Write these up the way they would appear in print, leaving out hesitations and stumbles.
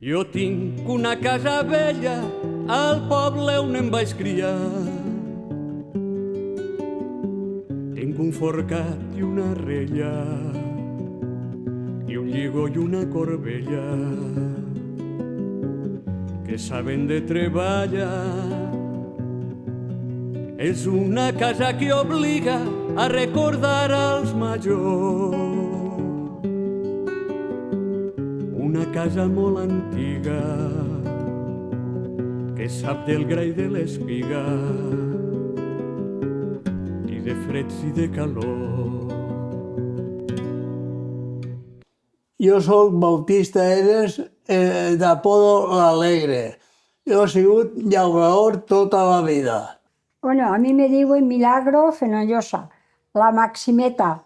Jo tinc una casa vella al poble on em vaig criar. Tinc un forcat i una rella i un lligó i una corbella que saben de treballar. És una casa que obliga a recordar als majors. Una casa molt antiga que sap del gra i de l'espiga i de freds i de calor. Jo soc Bautista Eres, d'apodo l'Alegre. Jo he sigut llaurador tota la vida. Bueno, a mi me diuen Milagro Fenollosa, la Maximeta.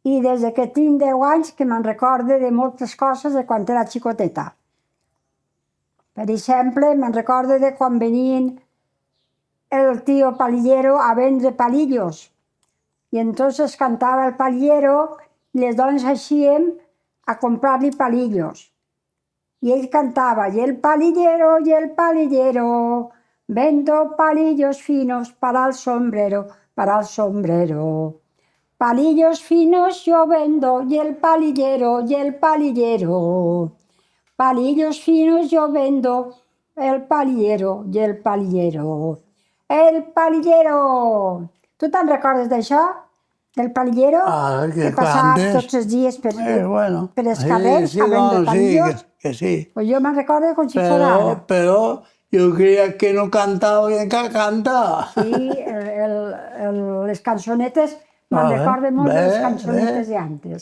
I des que tinc 10 anys que me'n recorde de moltes coses de quan era xicoteta. Per exemple, me'n recorde de quan venien el tío palillero a vendre palillos. I entonces cantava el palillero i les dones eixíem a comprar-li palillos. I ell cantava, y el palillero, vendo palillos finos para el sombrero, para el sombrero. Palillos finos yo vendo, y el palillero, palillos finos yo vendo, el palillero, y el palillero. El palillero! Tu te'n recordes d'això? Del palillero? Ah, que passava cantes. tots els dies per els carrers sí, a vendre palillos. Sí, que sí. Pues jo me'n recordo com si fos ara. Però jo creia que no cantava i encara canta. Sí, les cançonetes, me'n recordo molt de les cançonetes d'antes.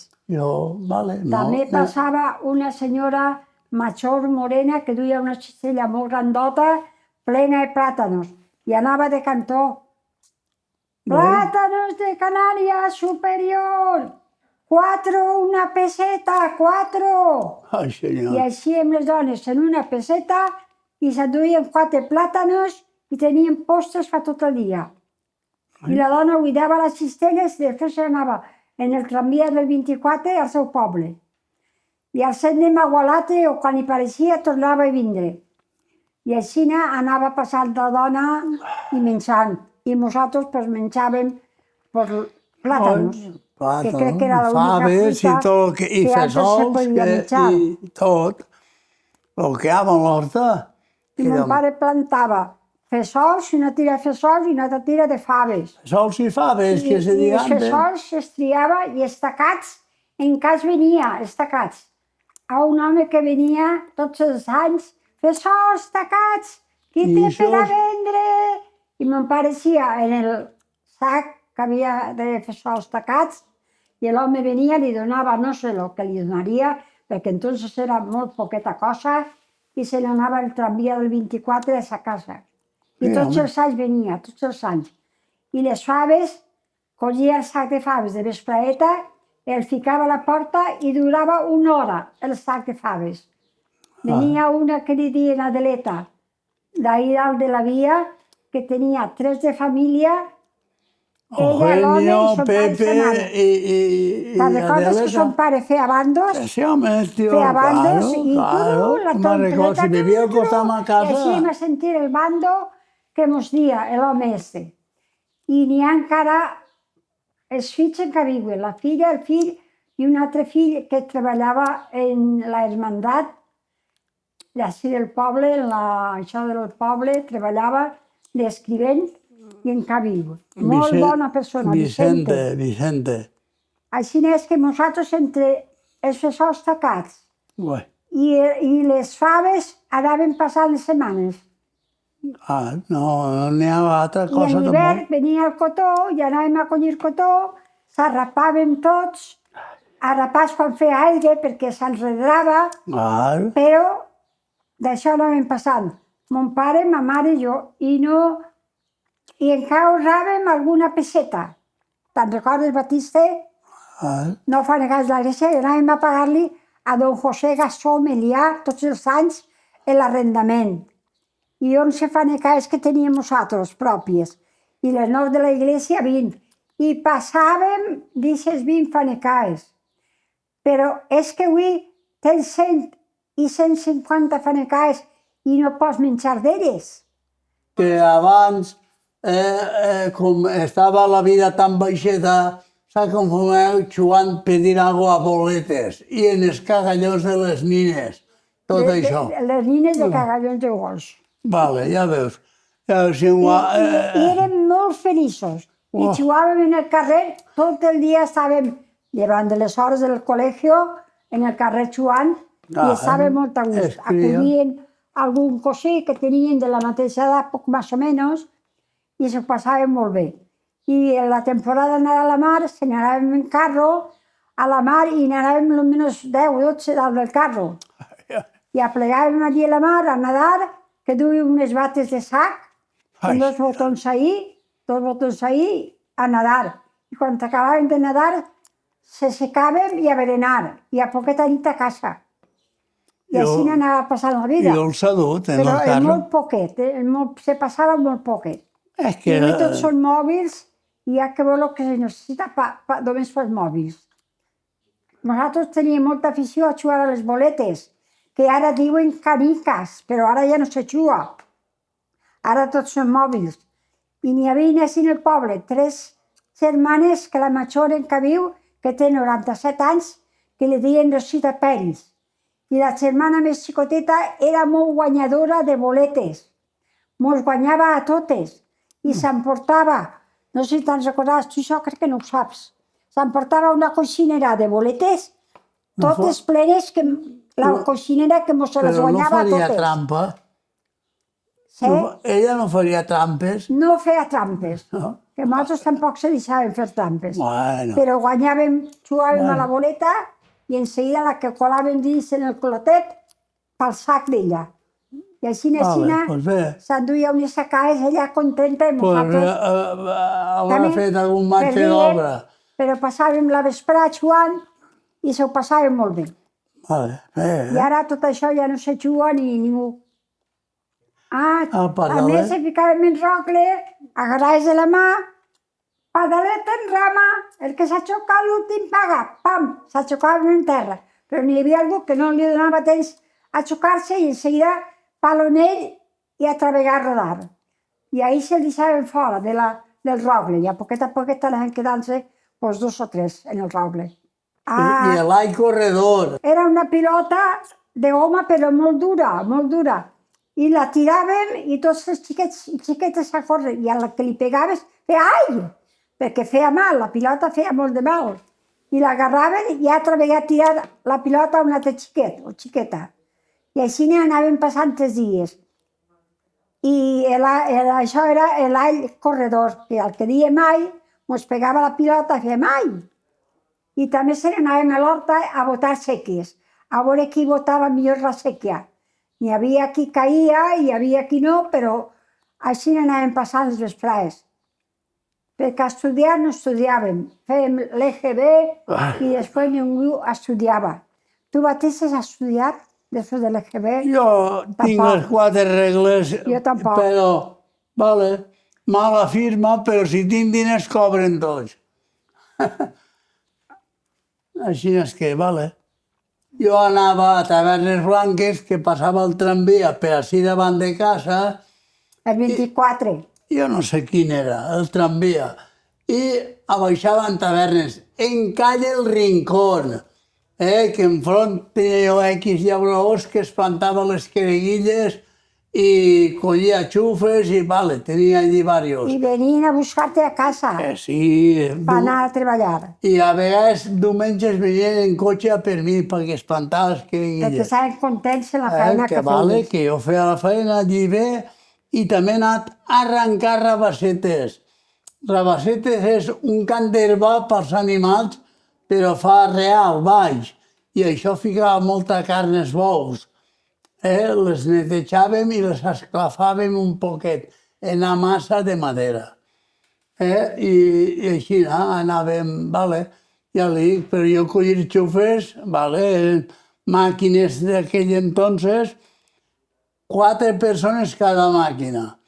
També passava una senyora major morena que duia una cistella molt grandota plena de plàtanos i anava de cantó. Plátanos de Canarias superior, 4 una peseta, 4. Ai, senyor. I així amb les dones en una peseta i s'enduien 4 plàtanos i tenien postres per tot el dia. I la dona buidava les cistelles i després anava en el tramvia del 24 al seu poble. I al set anem a Gualate o quan hi pareixia tornava a vindre. I així anava passant la dona i menjant. I nosaltres pues menjàvem plàtanos, que crec que era l'única fruita i fesols, se podia menjar. I tot. El que hi ha a l'horta. I mon pare plantava fesols, una tira de fesols i una altra tira de faves. Fesols i faves, que se I diuen. els fesols es triava i estacats, en cas venia, estacats. A un home que venia tots els anys, fesols tacats, qui té per a vendre? I mon pare eixia en el sac que havia de fesols tacats i l'home venia i li donava, no sé el que li donaria, perquè entonces era molt poqueta cosa, i se n'anava el tramvia del 24 a sa casa. I tots els anys venia, tots els anys. I les faves, collia el sac de faves de vespraeta, el ficava a la porta i durava 1 hora el sac de faves. Venia una que li diuen Adeleta, d'ahir dalt de la via, que tenia 3 de família, ella, l'home i son pare i sa mare. Te'n recordes que son pare feia bandos? Sí, home, tio, feia bandos i la trompeta. vivia al costat de ma casa. I així a sentir el bando que mos dia l'home este. I n'hi ha encara els fills en què viuen, la filla, el fill i un altre fill que treballava en la hermandat d'ací del poble, en això del poble, treballava d'escrivent i encara viu. Molt bona persona, Vicente. Així és que nosaltres entre els fesols tacats i les faves anàvem passant les setmanes. No n'hi ha altra cosa I en tampoc. l'hivern venia el cotó i anàvem a collir cotó, s'arrapàvem tots, arrapats quan feia aire perquè s'enredrava, però d'això anàvem passant. Mon pare, ma mare i jo, i encara usàvem alguna peseta. Te'n recordes, Batiste? No fanegas la Grècia i anàvem a pagar-li a don José Gassó Melià tots els anys l'arrendament. I 11 fanecaes que teníem nosaltres, pròpies. I les 9 de la Iglesia, 20. I passàvem d'aixes 20 fanecaes. Però és que avui tens 100 i 150 fanecades i no pots menjar d'elles. Que abans, com estava la vida tan baixeta, s'ha conformat jugant pedir agua a boletes i en els cagallons de les nines, tot això. Les nines de cagallons de gols. Vale, ja veus. Si I érem molt feliços. I jugàvem en el carrer, tot el dia estàvem, llevant de les hores del col·legi, en el carrer jugant, i estàvem molt a gust. Acudien algun cosí que tenien de la mateixa edat, poc més o menys, i s'ho passàvem molt bé. I en la temporada d'anar a la mar, se n'anàvem en carro a la mar i n'anàvem almenys 10 o 12 dalt del carro. I aplegàvem allí a la mar a nadar, que duíem unes bates de sac, amb dos botons ahí, a nadar. I quan acabàvem de nadar, se secàvem i a berenar, i a poqueta nit a casa. I així anava passant la vida. Jo el salut en el Però carro. molt poquet, se passava molt poquet. És que... I tots són mòbils, i hi ha que veure el que se necessita només pels mòbils. Nosaltres teníem molta afició a jugar a les boletes, que ara diuen canicas, però ara ja no se juga. Ara tots són mòbils. I n'hi havia així en el poble 3 germanes, que la major en que viu, que té 97 anys, que li deien Rosita Peris. I la germana més xicoteta era molt guanyadora de boletes. Mos guanyava a totes. I s'emportava, no sé si te'n recordes, tu això crec que no ho saps, s'emportava una coixinera de boletes, totes plenes, la coixinera que mos se les guanyava a totes. Però no faria trampa. Ella no faria trampes. No feia trampes. Que nosaltres tampoc se deixàvem fer trampes. Bueno. Però guanyàvem, jugàvem a la boleta i en seguida la que colàvem dins en el clotet pel sac d'ella. I així s'enduia unes sacades, ella contenta i nosaltres... Haurà fet algun marge d'obra. Però passàvem la vesprada jugant i s'ho passàvem molt bé. I ara tot això ja no se juga ni ningú. A més, se ficàvem en rocle, agarrades de la mà, pedaleta en rama, el que s'ha xocat l'últim paga, pam, s'aixocàvem en terra. Però n'hi havia algú que no li donava temps a xocar-se i en seguida palonell i a travegar a rodar. I ahí se deixaven fora del rogle i a poqueta anaven quedant-se 2 o 3 en el rogle. I l'all corredor. Era una pilota de goma però molt dura, molt dura. I la tiràvem i tots els xiquets i xiquetes a córrer. I a la que li pegaves feia ai! Perquè feia mal, la pilota feia molt de mal. I l'agarraven i ja traveia a tirar la pilota a un altre xiquet o xiqueta. I així n'anaven passant 3 dies. I això era l'all corredor, que el que diem ai, mos pegava la pilota i fèiem ai. I també se n'anàvem a l'horta a botar sèquies, a veure qui botava millor la sèquia. N'hi havia qui caïa i hi havia qui no, però així n'anàvem passant les vesprades. Perquè estudiar no estudiàvem, fèiem l'EGB i després ningú estudiava. Tu mateix has estudiat després de l'EGB? Jo tinc les 4 regles, però, mala firma, però si tinc diners cobren tots. Així és que, Jo anava a Tavernes Blanques, que passava el tramvia per així davant de casa. El 24. Jo no sé quin era, el tramvia. I baixava en Tavernes, en calle El Rincón, que enfront tenia jo X llauradors que espantava les quereguilles i collia xufes i tenia allí diversos. I venien a buscar-te a casa. Sí. Per anar a treballar. I a vegades diumenges venien en cotxe per mi perquè espantava les quereguilles. Perquè estaven contents en la feina que feies. Que jo feia la feina allí bé i també he anat a arrencar rabassetes. Rabassetes és un cant d'herba pels animals, però fa real, baix. I això ficava molta carn als bous. Les netejàvem i les esclafàvem un poquet en la massa de madera. I així anàvem, ja li dic, però jo collir xufes, màquines d'aquell entonces, 4 persones cada màquina.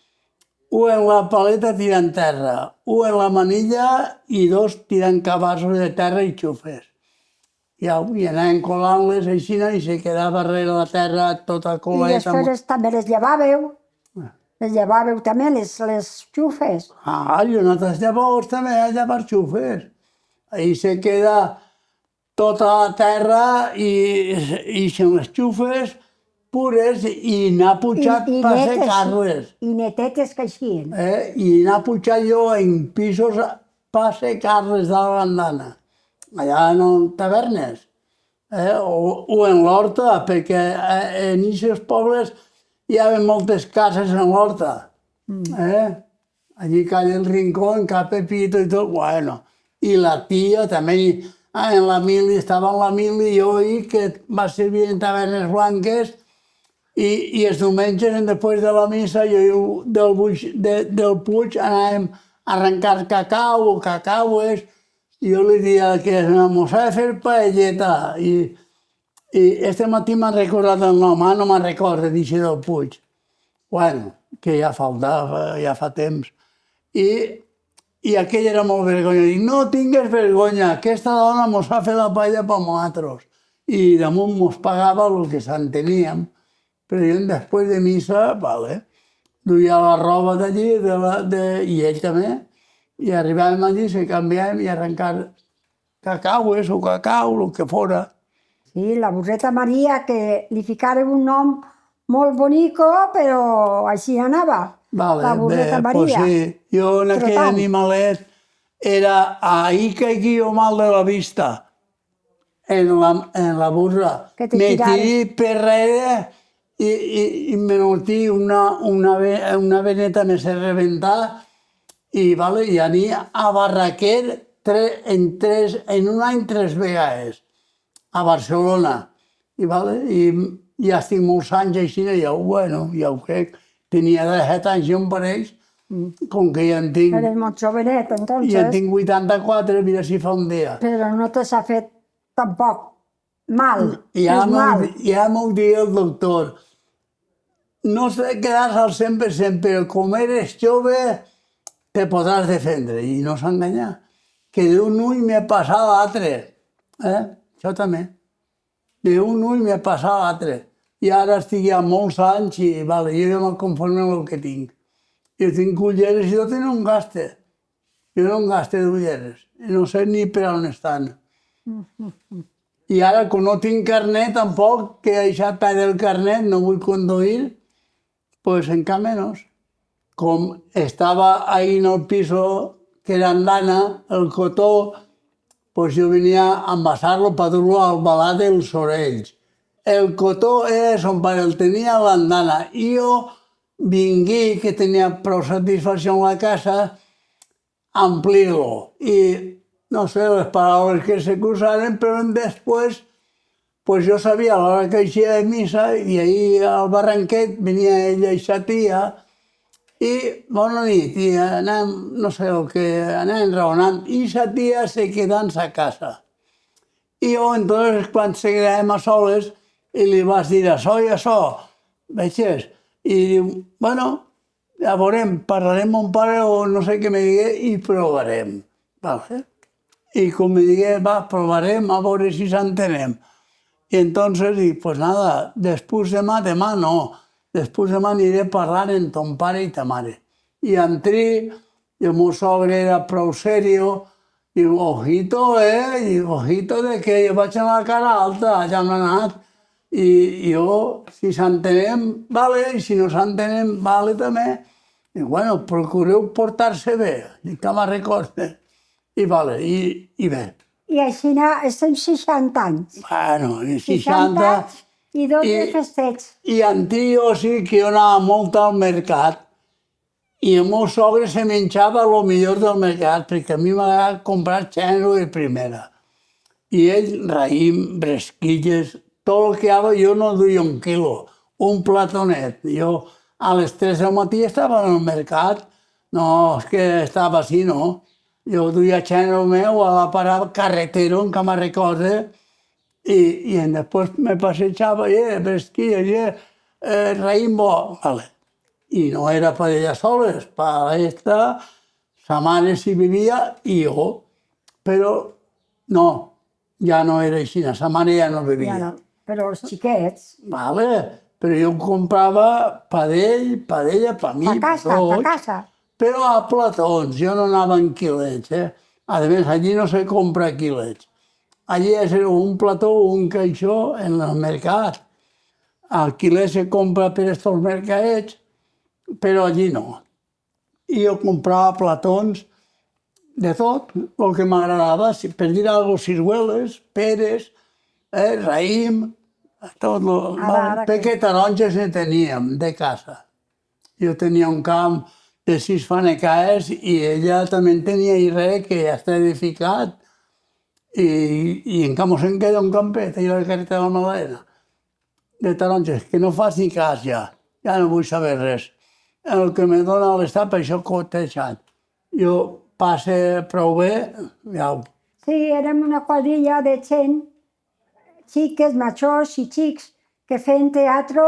Un en la paleta tirant terra, un en la manilla i 2 tirant cabassos de terra i xufes. i anàvem colant-les així i se quedava darrere la terra tota I coleta. després també les llevàveu. Les llevàveu també, les xufes. I nosaltres llavors també a llevar xufes. Ahí se queda tota la terra i són les xufes pures i anar pujat per secar-les. I netetes que eixien. I anar pujat jo en pisos per secar-les de l'andana. Allà en tavernes. O en l'horta, perquè en aquests pobles hi havia moltes cases en l'horta. Allí calla el rincón, cap Pepito i tot. Bueno, i la tia també, en la mili, estava en la mili, jo que va servir en tavernes blanques, i els diumenges, després de la missa, jo del Puig anàvem a arrencar cacau o cacaues, i jo li deia que mos ha de fer paelleta. I este matí m'ha recordat el nom, no me'n recordo d'això del Puig. Bueno, que ja faltava, ja fa temps. I aquell era molt vergonya. Dic, no tingues vergonya, aquesta dona mos ha fet la paella per nosaltres. I damunt mos pagava el que s'enteníem. Però jo, després de missa, duia la roba d'allí, i ell també, i arribàvem allí, se canviàvem i arrencar cacaues o cacau, el que fora. Sí, la burreta Maria, que li ficàrem un nom molt bonico, però així anava. La burreta Maria. Pues sí, jo en aquell animalet era ahí que guio mal de la vista, en la burra. Me tiré per darrere i me notí una veneta me se reventar i anir a Barraquer en un any 3 vegades, a Barcelona. I ja estic molts anys així, ja ho crec. Tenia 17 anys jo em pareix, com que ja en tinc... Eres molt jovenet, entonces. Ja en tinc 84, mira si fa un dia. Però no te s'ha fet tampoc mal. Ja m'ho diu el doctor. No quedaràs al 100%, però com eres jove te podràs defendre. I no s'enganyar. Que d'un ull m'he passat l'altre. Això també. D'un ull m'he passat l'altre. I ara estic ja molts anys i jo ja me'n conformo amb el que tinc. Jo tinc ulleres i tot i no em gaste. Jo no em gaste d'ulleres. No sé ni per on estan. I ara, quan no tinc carnet tampoc, que he deixat perdre el carnet, no vull conduir, pues encara menys. Com estava ahí en el piso, que era andana, el cotó, pues jo venia a envasar-lo per dur-lo al balat dels orells. El cotó era son pare, el tenia a l'andana. I jo vingui, que tenia prou satisfacció en la casa, a omplir-lo. I no sé les paraules que se usaren, però després pues jo sabia a l'hora que eixia de missa i ahir al barranquet venia ella i sa tia i bona nit, i anàvem, no sé el que, anàvem raonant i sa tia se queda en sa casa. I jo, entonces, quan se quedàvem a soles, i li vas dir això i això, veixes? I diu, bueno, ja veurem, parlarem amb mon pare o no sé què me digui i provarem. I com me digui, va, provarem a veure si s'entenem. I entonces, pues nada, després demà no, després demà aniré a parlar amb ton pare i ta mare. I entri, i el meu sogre era prou serio, i ojito, i ojito de que jo vaig amb la cara alta, ja m'ha anat. I jo, si s'entenem, vale, i si no s'entenem, vale també. I bueno, procureu portar-se bé, i que me'n recorde. I vale, i bé. I així estem 60 anys. Bueno, i 60... I 12 festets. I antio sí que jo anava molt al mercat i el meu sogre se menjava el millor del mercat perquè a mi m'agrada comprar gènere de primera. I ell, raïm, bresquilles, tot el que hi havia, jo no duia 1 quilo, un platonet. Jo a les 3 del matí estava en el mercat, no, és que estava així, no. Jo duia gènere meu a la parada carretero, que me'n recorde, i després me passejava, bresquilles, raïm bo. I no era per ella soles, per esta, sa mare s'hi vivia i jo. Però no, ja no era així, sa mare ja no bevia. Ja no. Però els xiquets, Vale, però jo comprava pa d'ell, pa d'ella, pa mi, pa tots, casa. però a platons, jo no anava en quilets. A més, allí no se compra quilets. Allí és un plató o un caixó en el mercat. El quilet se compra per estos mercadets, però allí no. I jo comprava platons de tot, el que m'agradava, per dir alguna cosa, cirueles, peres, raïm, tot. Ara Perquè taronges ne teníem de casa. Jo tenia un camp de 6 fanecaes i ella també en tenia i res que ja està edificat i en canvi se'n queda un campet i la carreta de la Malena de taronges, que no fas ni cas ja no vull saber res. El que me dona l'estat, per això cotejant. Jo passe prou bé, ja ho... Sí, érem una quadrilla de gent, xiques, majors i xics, que feien teatre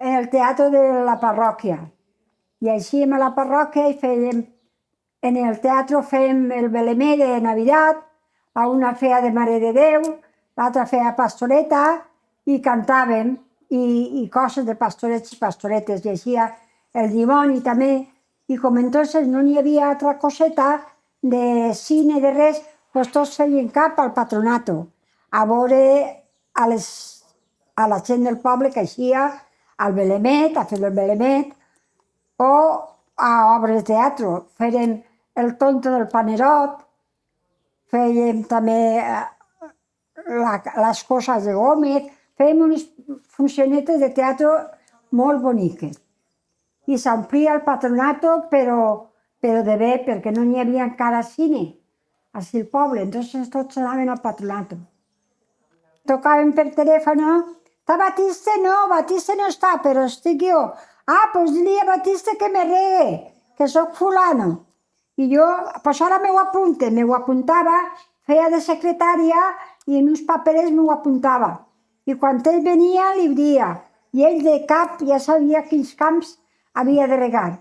en el teatre de la parròquia. I així a la parròquia i fèiem, en el teatre fèiem el Belemé de Navidad, a una feia de Mare de Déu, l'altra feia pastoreta i cantàvem i coses de pastorets i pastoretes. I així el dimoni també. I com entonces no n'hi havia altra coseta de cine, de res, doncs tots feien cap al patronato, a veure a la gent del poble que eixia al Belemet, a fer el Belemet, o a obres de teatre. Fèiem el tonto del Panerot, fèiem també les coses de Gómez, fèiem unes funcionetes de teatre molt boniques. I s'omplia el patronato, però de bé, perquè no n'hi havia encara cine al poble, entonces tots anaven al patronato. Tocaven per telèfon, «Està Batiste? No, Batiste no està, però estic jo. Ah, doncs dili a Batiste que me regue, que soc fulano». I jo, doncs ara m'ho apuntava, feia de secretària i en uns paperets m'ho apuntava. I quan ell venia, li diria, i ell de cap ja sabia quins camps havia de regar.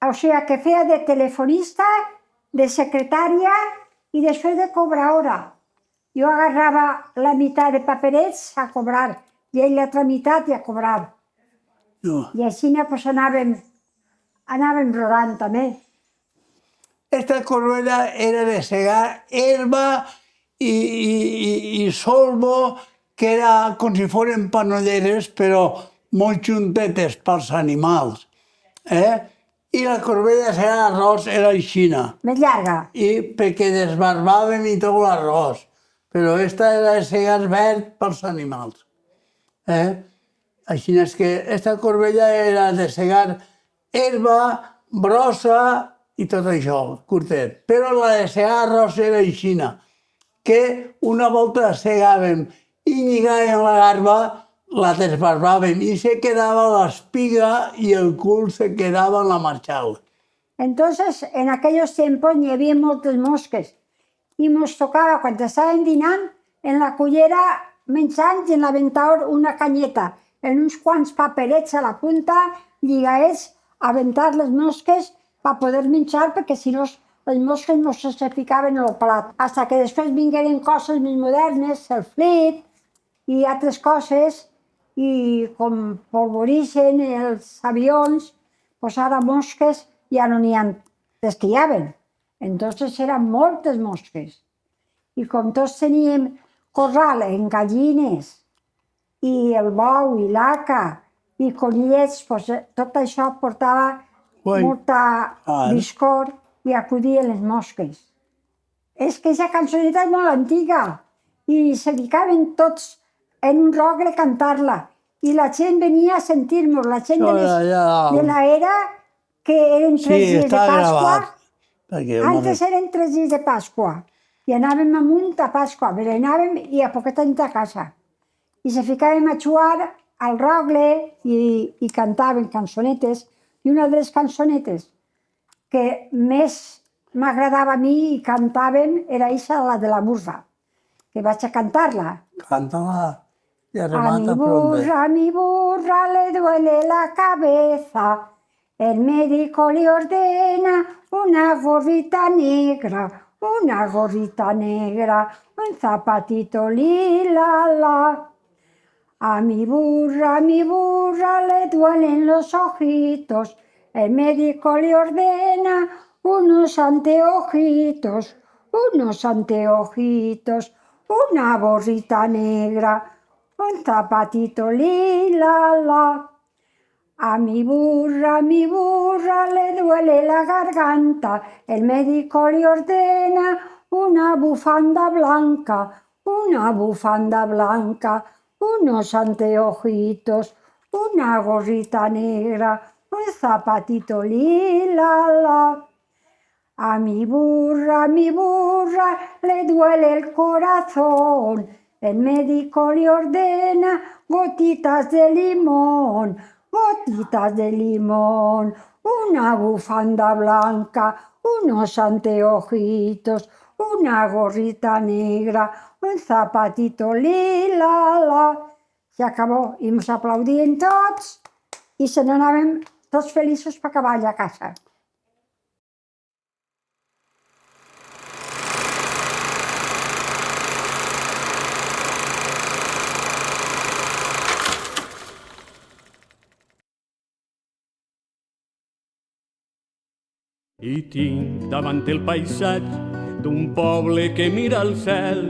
O sigui que feia de telefonista, de secretària i després de cobradora. Jo agarrava la meitat de paperets a cobrar i ell l'altra meitat a cobrar. I així pues, anàvem rodant també. Esta corbella era de segar herba i solvo, que era com si foren panolleres, però molt juntetes pels animals. I la corbella de segar arròs era aixina. Més llarga. I perquè desbarbàvem i tot l'arròs. Però esta era de segar verd pels animals. Així és que esta corbella era de segar herba, brossa i tot això, curtet. Però la de segar arròs era aixina, que una volta segàvem i lligàvem la garba, la desbarbàvem i se quedava l'espiga i el cul se quedava en la marxal. Entonces, en aquellos tiempos n'hi havia moltes mosques i mos tocava, quan estàvem dinant, en la cullera menjant i en l'aventador una canyeta, en uns quants paperets a la punta, lligats, aventar les mosques per poder menjar, perquè si no les mosques no se ficaven en el plat. Hasta que després vingueren coses més modernes, el flit i altres coses, i com polvoritzen els avions, doncs ara mosques ja no n'hi ha des que hi haven. Entonces eren moltes mosques. I com tots teníem corral en gallines, i el bou, i l'haca, i conillets, doncs tot això portava molta viscor i acudien les mosques. És que aquesta cançoneta és molt antiga i se ficaven tots en un rogle a cantar-la. I la gent venia a sentir-nos, la gent de l'era que eren 3 dies de Pasqua. Antes eren 3 dies de Pasqua. I anàvem amunt a Pasqua, però anàvem i a poqueta nit a casa. I se ficaven a jugar al rogle i cantaven cançonetes. I una de les cançonetes que més m'agradava a mi i cantàvem era aquesta, la de la burra, que vaig a cantar-la. Canta-la y remata pronto. A mi burra le duele la cabeza, el médico le ordena una gorrita negra, una gorrita negra, un zapatito lila. A mi burra le duelen los ojitos, el médico le ordena unos anteojitos, una gorrita negra, un zapatito lila. A mi burra le duele la garganta, el médico le ordena una bufanda blanca, unos anteojitos, una gorrita negra, un zapatito lila. A mi burra le duele el corazón, el médico le ordena gotitas de limón, una bufanda blanca, unos anteojitos, una gorrita negra, un zapatito lila. Se acabó i ens aplaudien tots i se n'anàvem tots feliços per cavall a casa. I tinc davant el paisatge d'un poble que mira al cel,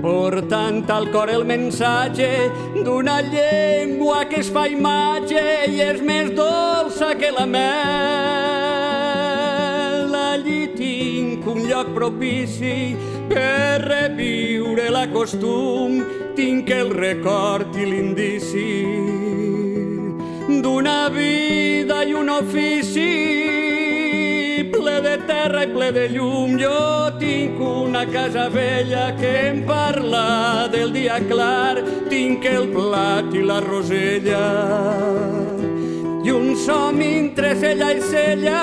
portant al cor el missatge d'una llengua que es fa imatge i és més dolça que la mel. Allí tinc un lloc propici per reviure la costum, tinc el record i l'indici d'una vida i un ofici ple de terra i ple de llum. Jo tinc una casa vella que em parla del dia clar, tinc el plat i la rosella i un somni entre cella i cella